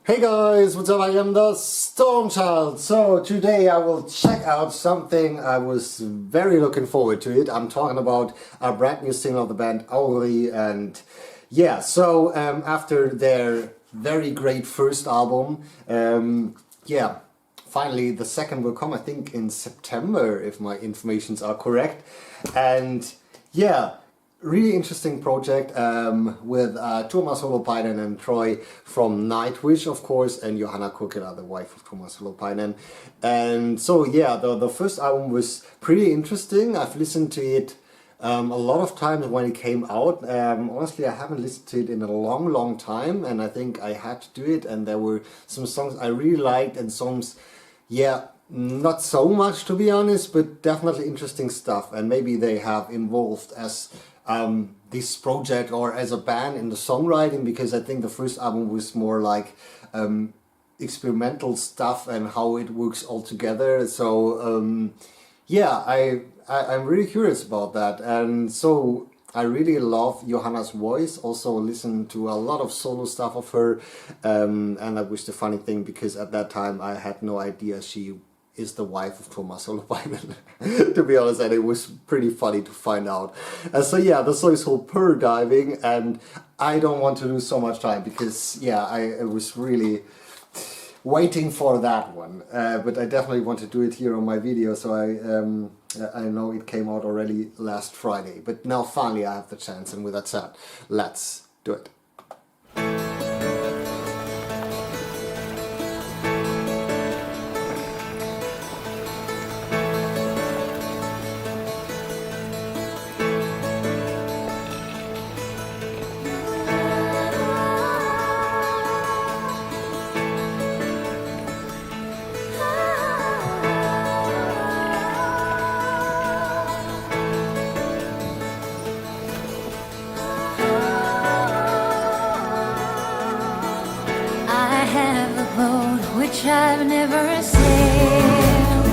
Hey guys, what's up? I am the Stormchild. So today I will check out something I was very looking forward to it. I'm talking about a brand new single of the band AURI, and yeah, so after their very great first album, yeah, finally the second will come, I think in September if my informations are correct. And yeah, really interesting project with Thomas Holopainen and Troy from Nightwish, of course, and Johanna Kurkila, the wife of Thomas Holopainen. And so yeah, the first album was pretty interesting. I've listened to it a lot of times when it came out. Honestly, I haven't listened to it in a long time, and I think I had to do it, and there were some songs I really liked and songs, yeah, not so much to be honest, but definitely interesting stuff, and maybe they have involved as this project or as a band in the songwriting, because I think the first album was more like experimental stuff and how it works all together. So yeah, I'm really curious about that, and so I really love Johanna's voice. Also listen to a lot of solo stuff of her, and that was the funny thing, because at that time I had no idea she is the wife of Thomas Holopainen, to be honest, and it was pretty funny to find out. So yeah, the song is called Purr Diving, and I don't want to lose so much time because yeah, I was really waiting for that one, but I definitely want to do it here on my video. So I know it came out already last Friday, but now finally I have the chance, and with that said, let's do it. Which I've never sailed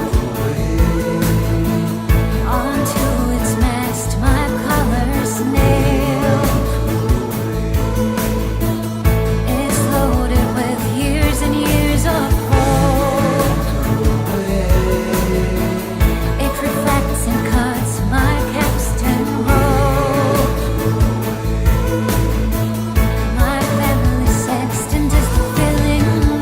onto its mast, my colors nailed. It's loaded with years and years of hope. It reflects and cuts my capstan rope. My family sextant is the filling moon.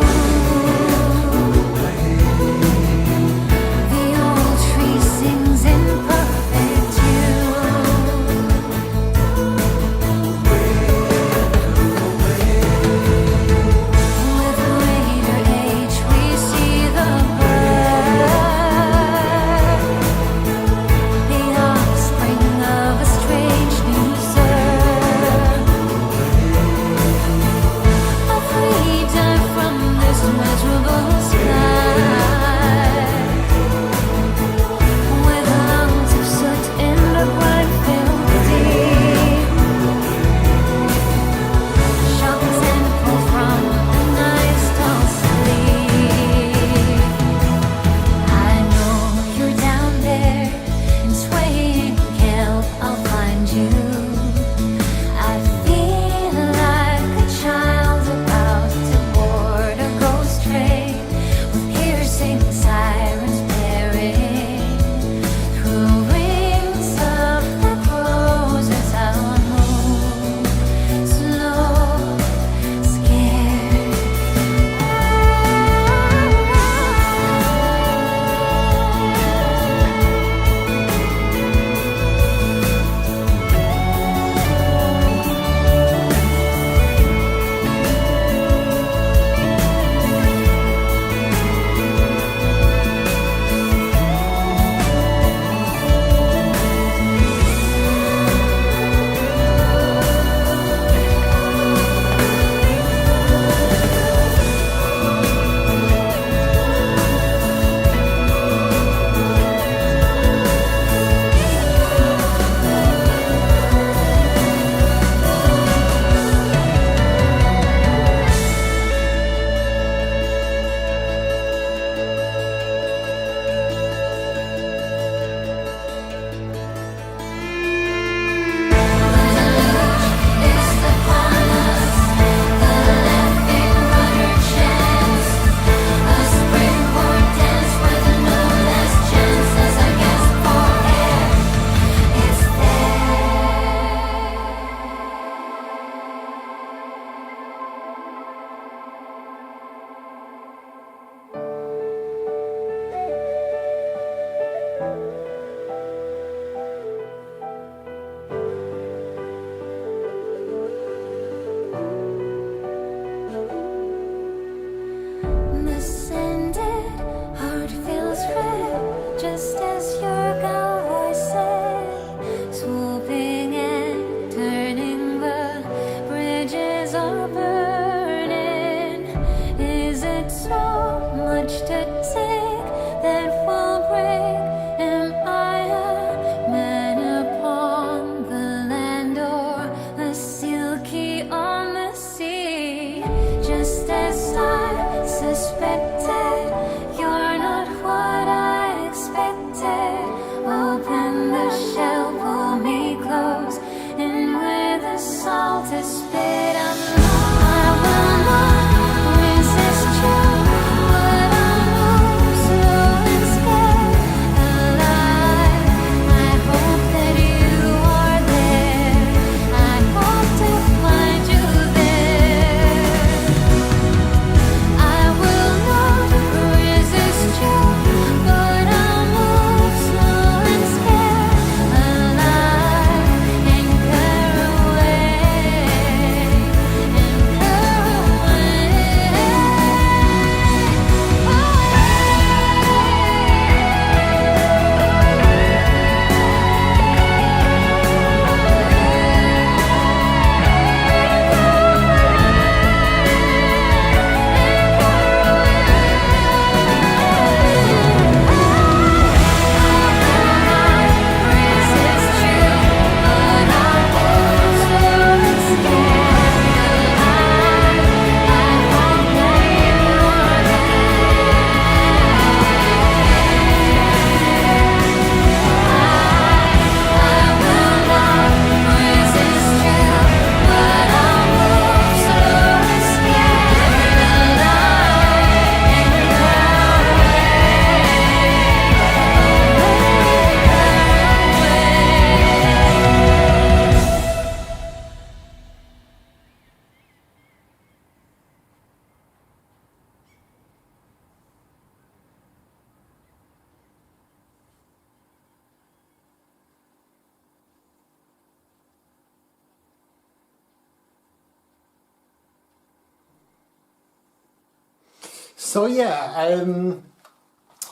So yeah,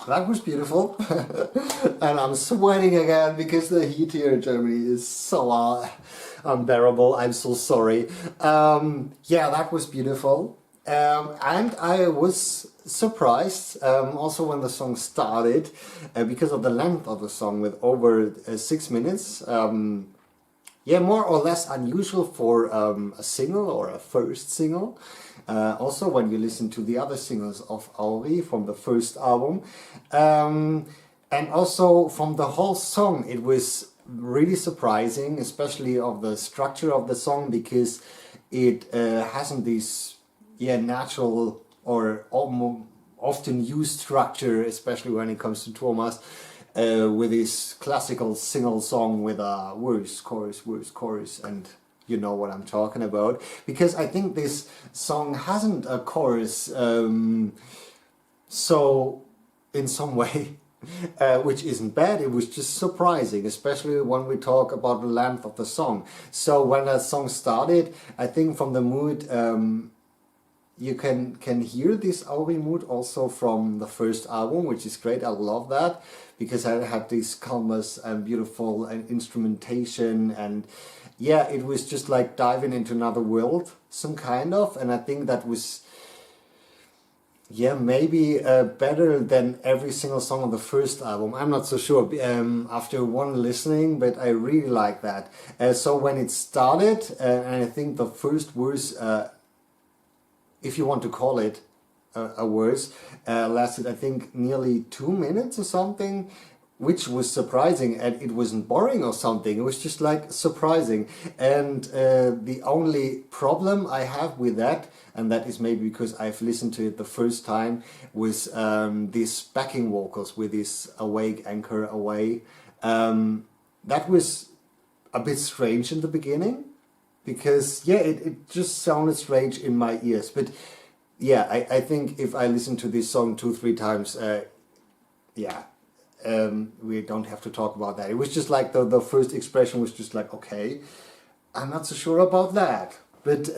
that was beautiful. And I'm sweating again because the heat here in Germany is so unbearable. I'm so sorry. Yeah, that was beautiful. And I was surprised also when the song started because of the length of the song with over 6 minutes. Yeah, more or less unusual for a single or a first single. Also, when you listen to the other singles of AURI from the first album, and also from the whole song, it was really surprising, especially of the structure of the song, because it hasn't this natural or often used structure, especially when it comes to Thomas. With this classical single song with a verse, chorus, and you know what I'm talking about. Because I think this song hasn't a chorus, so in some way, which isn't bad, it was just surprising, especially when we talk about the length of the song. So when that song started, I think from the mood, you can hear this AURI mood also from the first album, which is great. I love that because I had this calmness and beautiful instrumentation, and yeah, it was just like diving into another world, some kind of, and I think that was maybe better than every single song on the first album. I'm not so sure after one listening, but I really like that. So when it started, and I think the first verse, if you want to call it a verse, lasted I think nearly 2 minutes or something, which was surprising, and it wasn't boring or something. It was just like surprising. And the only problem I have with that, and that is maybe because I've listened to it the first time, was these backing vocals with this awake, anchor, away. That was a bit strange in the beginning. Because it just sounded strange in my ears, but yeah, I think if I listen to this song 2-3 times, we don't have to talk about that. It was just like the first expression was just like, okay, I'm not so sure about that. But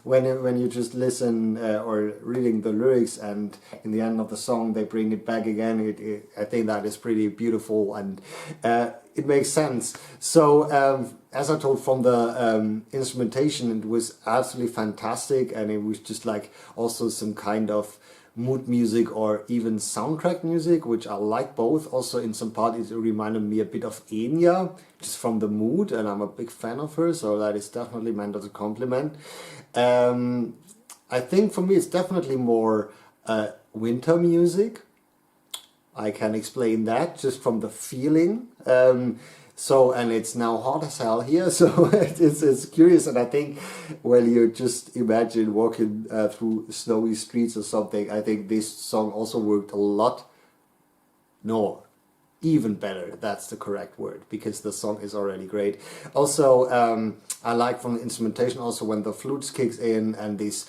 when you just listen or reading the lyrics, and in the end of the song they bring it back again, I think that is pretty beautiful, and it makes sense. So as I told, from the instrumentation, it was absolutely fantastic, and it was just like also some kind of mood music or even soundtrack music, which I like both. Also in some part it reminded me a bit of Enya, just from the mood, and I'm a big fan of her, so that is definitely meant as a compliment. I think for me it's definitely more winter music. I can explain that just from the feeling. So, and it's now hot as hell here, so it's curious, and I think when you just imagine walking through snowy streets or something, I think this song also worked a lot. No, even better, that's the correct word, because the song is already great. Also, I like from the instrumentation also when the flutes kicks in, and this,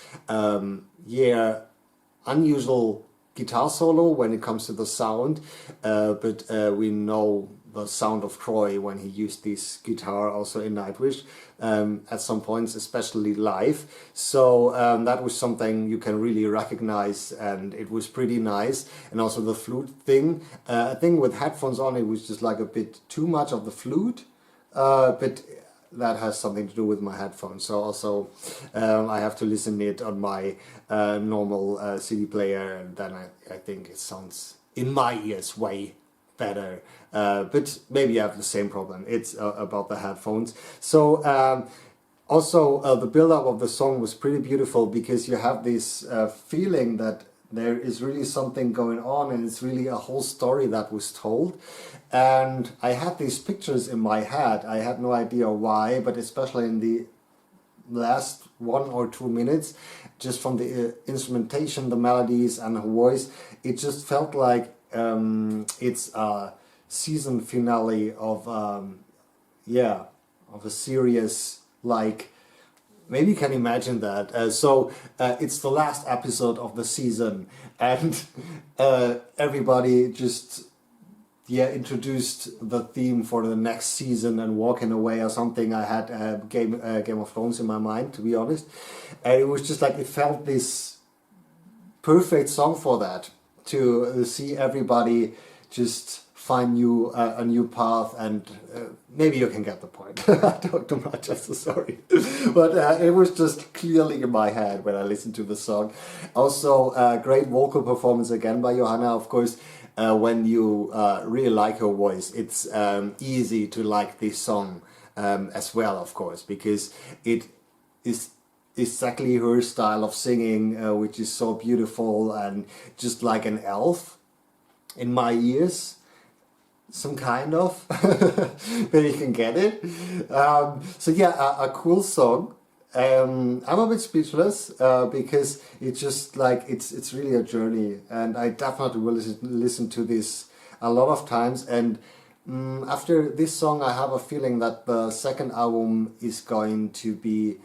unusual guitar solo when it comes to the sound, but we know the sound of Troy when he used this guitar also in Nightwish at some points, especially live. So that was something you can really recognize, and it was pretty nice. And also the flute thing, I think with headphones on it was just like a bit too much of the flute, but that has something to do with my headphones. So also I have to listen it on my normal CD player, and then I think it sounds in my ears way better, but maybe I have the same problem. It's about the headphones. So also the build-up of the song was pretty beautiful, because you have this feeling that there is really something going on, and it's really a whole story that was told. And I had these pictures in my head. I had no idea why, but especially in the last 1 or 2 minutes, just from the instrumentation, the melodies, and her voice, it just felt like it's a season finale of of a series, like, maybe you can imagine that. So it's the last episode of the season, and everybody just introduced the theme for the next season and walking away or something. I had Game of Thrones in my mind, to be honest, and it was just like, it felt this perfect song for that, to see everybody just find a new path, and maybe you can get the point. I talk too much, I'm so sorry. But it was just clearly in my head when I listened to the song. Also, great vocal performance again by Johanna. Of course, when you really like her voice, it's easy to like this song as well, of course, because it is exactly her style of singing, which is so beautiful and just like an elf in my ears. Some kind of, maybe you can get it. So yeah, a cool song. I'm a bit speechless because it's just like it's really a journey, and I definitely will listen to this a lot of times. And after this song, I have a feeling that the second album is going to be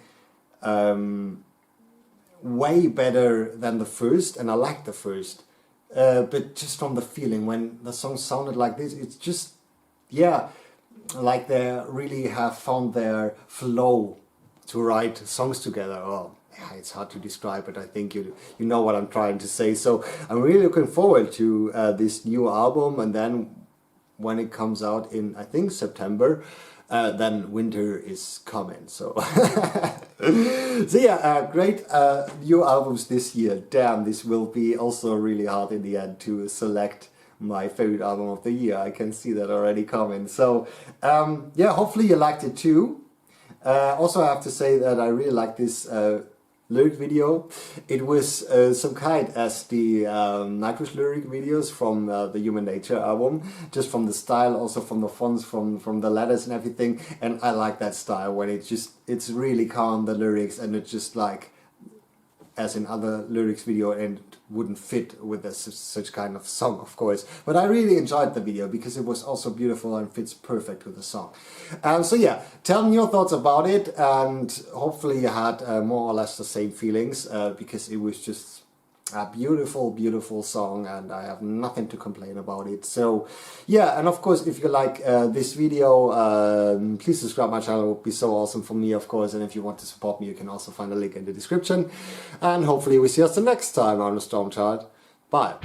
way better than the first, and I like the first. But just from the feeling, when the song sounded like this, it's just, yeah, like they really have found their flow to write songs together. Oh, yeah, it's hard to describe, but I think you know what I'm trying to say. So I'm really looking forward to this new album, and then when it comes out in, I think, September, then winter is coming. So, so yeah, great new albums this year. Damn, this will be also really hard in the end to select my favorite album of the year. I can see that already coming. So, yeah, hopefully you liked it too. Also, I have to say that I really like this lyric video. It was some kind as the Nightwish lyric videos from the Human Nature album, just from the style, also from the fonts, from the letters and everything. And I like that style when it's really calm, the lyrics, and it's just like, as in other lyrics video, and wouldn't fit with such kind of song, of course. But I really enjoyed the video because it was also beautiful and fits perfect with the song. So yeah, tell me your thoughts about it, and hopefully you had more or less the same feelings, because it was just a beautiful, beautiful song, and I have nothing to complain about it. So yeah, and of course, if you like this video, please subscribe my channel. It would be so awesome for me, of course. And if you want to support me, you can also find a link in the description. And hopefully we see us the next time on the Stormchild. Bye.